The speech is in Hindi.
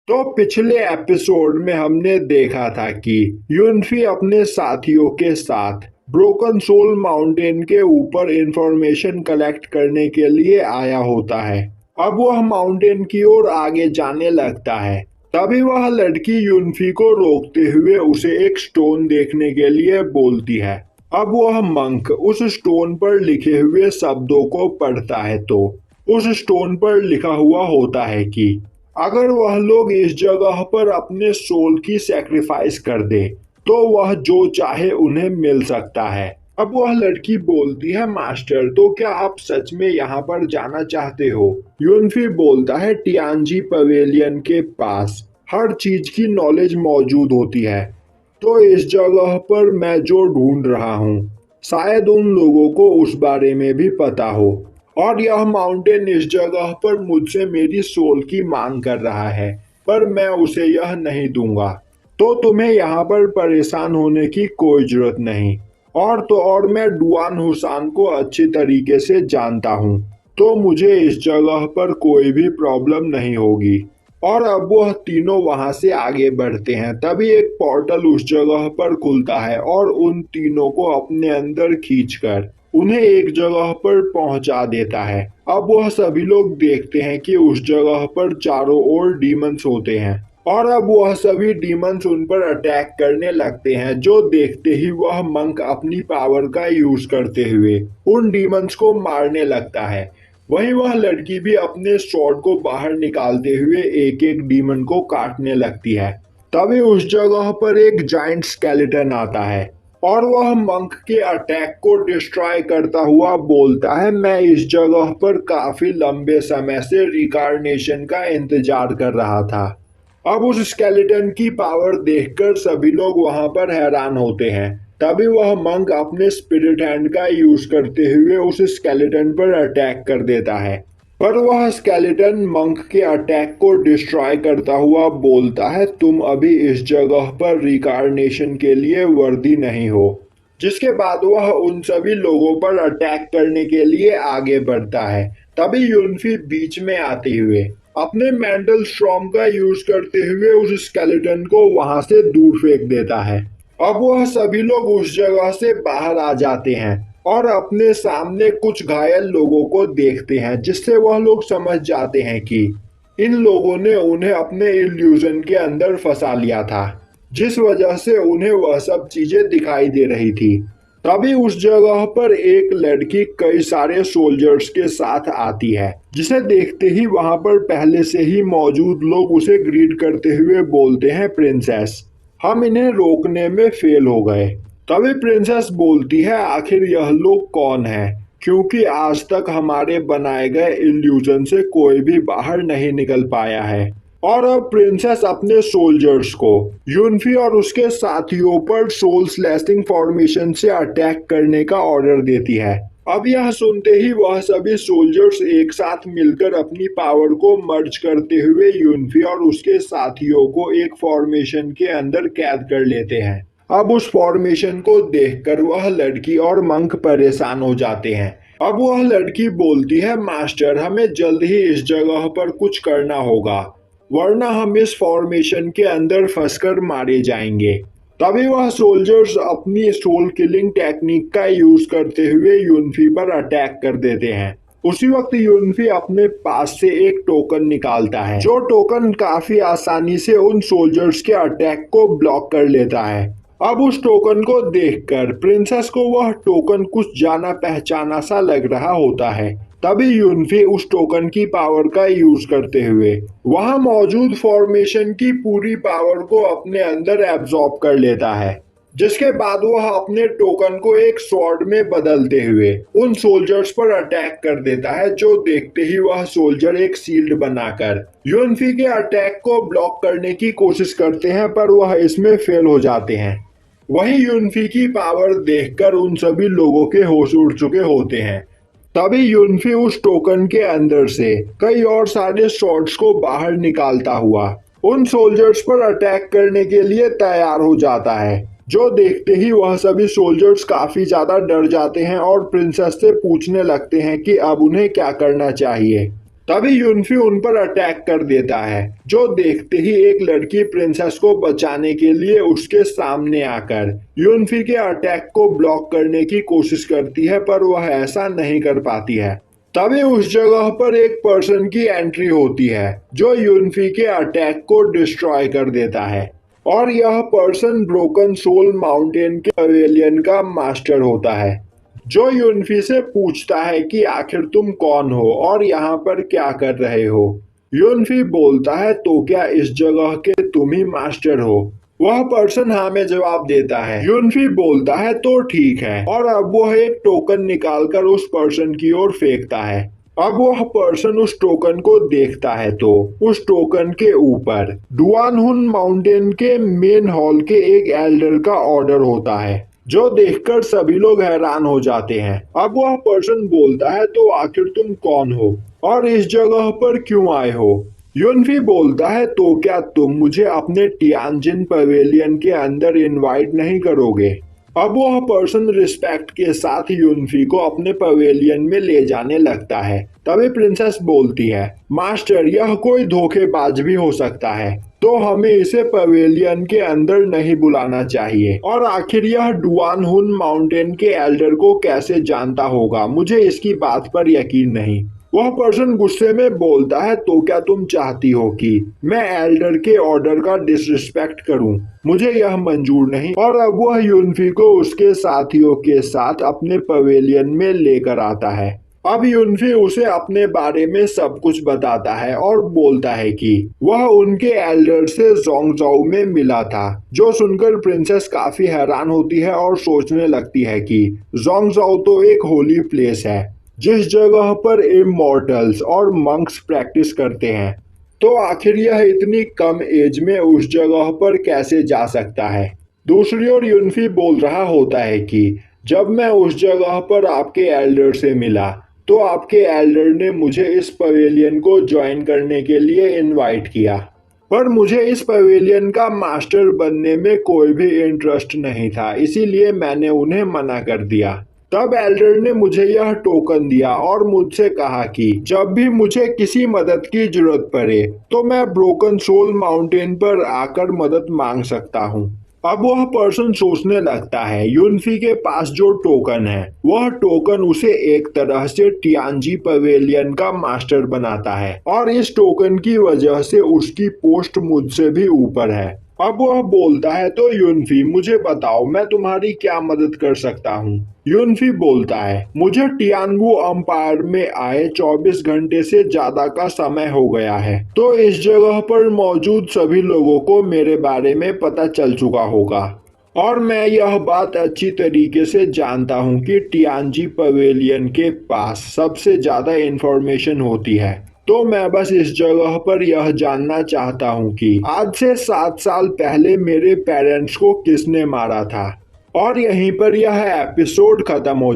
तो पिछले एपिसोड में हमने देखा था कि युनफी अपने साथियों के साथ ब्रोकन सोल माउंटेन के ऊपर इंफॉर्मेशन कलेक्ट करने के लिए आया होता है। अब वह माउंटेन की ओर आगे जाने लगता है। तभी वह लड़की युनफी को रोकते हुए उसे एक स्टोन देखने के लिए बोलती है। अब वह मंक उस स्टोन पर लिखे हुए शब्दों को पढ़ता है तो उस स्टोन पर लिखा हुआ होता है कि अगर वह लोग इस जगह पर अपने सोल की सैक्रिफाइस कर दे तो वह जो चाहे उन्हें मिल सकता है। अब वह लड़की बोलती है, मास्टर तो क्या आप सच में यहाँ पर जाना चाहते हो? यूनफी बोलता है, टियानजी पवेलियन के पास हर चीज की नॉलेज मौजूद होती है, तो इस जगह पर मैं जो ढूंढ रहा हूँ शायद उन लोगों को उस बारे में भी पता हो, और यह माउंटेन इस जगह पर मुझसे मेरी सोल की मांग कर रहा है, पर मैं उसे यह नहीं दूंगा। तो तुम्हें यहाँ पर परेशान होने की कोई जरूरत नहीं। और तो और मैं डुआन हुसान को अच्छी तरीके से जानता हूँ, तो मुझे इस जगह पर कोई भी प्रॉब्लम नहीं होगी। और अब वह तीनों वहां से आगे बढ़ते हैं। तभी एक पोर्टल उस जगह पर खुलता है और उन तीनों को अपने अंदर खींचकर उन्हें एक जगह पर पहुंचा देता है। अब वह सभी लोग देखते हैं कि उस जगह पर चारों ओर डीमंस होते हैं, और अब वह सभी डीमंस उन पर अटैक करने लगते हैं। जो देखते ही वह मंक अपनी पावर का यूज करते हुए उन डीमंस को मारने लगता है। वहीं वह लड़की भी अपने स्वॉर्ड को बाहर निकालते हुए एक एक डीमन को काटने लगती है। तभी उस जगह पर एक जाइंट स्केलेटन आता है और वह मंक के अटैक को डिस्ट्रॉय करता हुआ बोलता है, मैं इस जगह पर काफी लंबे समय से रिकार्नेशन का इंतजार कर रहा था। अब उस स्केलेटन की पावर देखकर सभी लोग वहां पर हैरान होते हैं। तभी वह मंक अपने स्पिरिट हैंड का यूज करते हुए उस स्केलेटन पर अटैक कर देता है, पर वह स्केलेटन मंक के अटैक को डिस्ट्रॉय करता हुआ बोलता है, तुम अभी इस जगह पर रिकार्नेशन के लिए वर्दी नहीं हो। जिसके बाद वह उन सभी लोगों पर अटैक करने के लिए आगे बढ़ता है। तभी यूनफी बीच में आते हुए अपने मेंटल स्ट्रॉम का यूज करते हुए उस स्केलेटन को वहां से दूर फेंक देता है। अब वह सभी लोग उस जगह से बाहर आ जाते हैं और अपने सामने कुछ घायल लोगों को देखते हैं, जिससे वह लोग समझ जाते हैं कि इन लोगों ने उन्हें अपने इल्यूजन के अंदर फंसा लिया था, जिस वजह से उन्हें वह सब चीजें दिखाई दे रही थी। तभी उस जगह पर एक लड़की कई सारे सोल्जर्स के साथ आती है, जिसे देखते ही वहां पर पहले से ही मौजूद लोग उसे ग्रीट करते हुए बोलते हैं, प्रिंसेस हम इन्हें रोकने में फेल हो गए। तभी प्रिंसेस बोलती है, आखिर यह लोग कौन है, क्योंकि आज तक हमारे बनाए गए इल्यूजन से कोई भी बाहर नहीं निकल पाया है। और अब प्रिंसेस अपने सोल्जर्स को यूनफी और उसके साथियों पर सोल स्लैशिंग फॉर्मेशन से अटैक करने का ऑर्डर देती है। अब यह सुनते ही वह सभी सोल्जर्स एक साथ मिलकर अपनी पावर को मर्ज करते हुए यूनफी और उसके साथियों को एक फॉर्मेशन के अंदर कैद कर लेते हैं। अब उस फॉर्मेशन को देखकर वह लड़की और मंक परेशान हो जाते हैं। अब वह लड़की बोलती है, मास्टर हमें जल्द ही इस जगह पर कुछ करना होगा, वरना हम इस फॉर्मेशन के अंदर फंसकर मारे जाएंगे। तभी वह सोल्जर्स अपनी सोल किलिंग टेक्निक का यूज करते हुए यूनफी पर अटैक कर देते हैं। उसी वक्त यूनफी अपने पास से एक टोकन निकालता है, जो टोकन काफी आसानी से उन सोल्जर्स के अटैक को ब्लॉक कर लेता है। अब उस टोकन को देखकर प्रिंसेस को वह टोकन कुछ जाना पहचाना सा लग रहा होता है। तभी यूनफी उस टोकन की पावर का यूज करते हुए वहां मौजूद फॉर्मेशन की पूरी पावर को अपने अंदर एब्जॉर्ब कर लेता है, जिसके बाद वह अपने टोकन को एक स्वॉर्ड में बदलते हुए उन सोल्जर्स पर अटैक कर देता है। जो देखते ही वह सोल्जर एक शील्ड बनाकर यूनफी के अटैक को ब्लॉक करने की कोशिश करते हैं, पर वह इसमें फेल हो जाते हैं। वहीं यूनफी की पावर देखकर उन सभी लोगों के होश उड़ चुके होते हैं। तभी यूनफी उस टोकन के अंदर से कई और सारे शॉट्स को बाहर निकालता हुआ उन सोल्जर्स पर अटैक करने के लिए तैयार हो जाता है। जो देखते ही वह सभी सोल्जर्स काफी ज्यादा डर जाते हैं और प्रिंसेस से पूछने लगते हैं कि अब उन्हें क्या करना चाहिए। तभी युनफी उन पर अटैक कर देता है, जो देखते ही एक लड़की प्रिंसेस को बचाने के लिए उसके सामने आकर युनफी के अटैक को ब्लॉक करने की कोशिश करती है, पर वह ऐसा नहीं कर पाती है। तभी उस जगह पर एक पर्सन की एंट्री होती है जो युनफी के अटैक को डिस्ट्रॉय कर देता है, और यह पर्सन ब्रोकन सोल माउंटेन के पवेलियन का मास्टर होता है, जो युनफी से पूछता है कि आखिर तुम कौन हो और यहाँ पर क्या कर रहे हो। युनफी बोलता है, तो क्या इस जगह के तुम ही मास्टर हो? वह पर्सन हाँ में जवाब देता है। युनफी बोलता है, तो ठीक है, और अब वह एक टोकन निकालकर उस पर्सन की ओर फेंकता है। अब वह पर्सन उस टोकन को देखता है तो उस टोकन के ऊपर डुआनहुन माउंटेन के मेन हॉल के एक एल्डर का ऑर्डर होता है, जो देखकर सभी लोग हैरान हो जाते हैं। अब वह पर्सन बोलता है, तो आखिर तुम कौन हो और इस जगह पर क्यों आए हो? युनफी बोलता है, तो क्या तुम मुझे अपने टियानजिन पवेलियन के अंदर इनवाइट नहीं करोगे? अब वह पर्सन रिस्पेक्ट के साथ युनफी को अपने पवेलियन में ले जाने लगता है। तभी प्रिंसेस बोलती है, मास्टर, यह कोई धोखेबाज भी हो सकता है, तो हमें इसे पवेलियन के अंदर नहीं बुलाना चाहिए। और आखिर यह डुआनहुन माउंटेन के एल्डर को कैसे जानता होगा? मुझे इसकी बात पर यकीन नहीं। वह पर्सन गुस्से में बोलता है, तो क्या तुम चाहती हो कि मैं एल्डर के ऑर्डर का डिसरिस्पेक्ट करूं? मुझे यह मंजूर नहीं। और अब वह युनफी को उसके साथियों के साथ अपने पवेलियन में लेकर आता है। अब युनफी उसे अपने बारे में सब कुछ बताता है और बोलता है कि वह उनके एल्डर से जोंगजाओ में मिला था, जो सुनकर प्रिंसेस काफी हैरान होती है और सोचने लगती है कि जोंगजाओ तो एक होली प्लेस है, जिस जगह पर इमॉर्टल्स और मंक्स प्रैक्टिस करते हैं, तो आखिर यह इतनी कम एज में उस जगह पर कैसे जा सकता है। दूसरी ओर युनफी बोल रहा होता है कि जब मैं उस जगह पर आपके एल्डर से मिला, तो आपके एल्डर ने मुझे इस पवेलियन को ज्वाइन करने के लिए इनवाइट किया, पर मुझे इस पवेलियन का मास्टर बनने में कोई भी इंटरेस्ट नहीं था, इसीलिए मैंने उन्हें मना कर दिया। तब एल्डर ने मुझे यह टोकन दिया और मुझसे कहा कि जब भी मुझे किसी मदद की जरूरत पड़े तो मैं ब्रोकन सोल माउंटेन पर आकर मदद मांग सकता हूँ। अब वह पर्सन सोचने लगता है, युनफी के पास जो टोकन है वह टोकन उसे एक तरह से टियानजी पवेलियन का मास्टर बनाता है, और इस टोकन की वजह से उसकी पोस्ट मुझसे भी ऊपर है। अब वह बोलता है, तो युनफी, मुझे बताओ मैं तुम्हारी क्या मदद कर सकता हूँ? युनफी बोलता है, मुझे टियानवू अम्पायर में आए 24 घंटे से ज्यादा का समय हो गया है, तो इस जगह पर मौजूद सभी लोगों को मेरे बारे में पता चल चुका होगा, और मैं यह बात अच्छी तरीके से जानता हूँ कि टियानजी पवेलियन के पास सबसे ज्यादा इंफॉर्मेशन होती है। तो मैं बस इस जगह पर यह जानना चाहता हूँ कि आज से 7 साल पहले मेरे पेरेंट्स को किसने मारा था। और यहीं पर यह एपिसोड खत्म हो जाता है।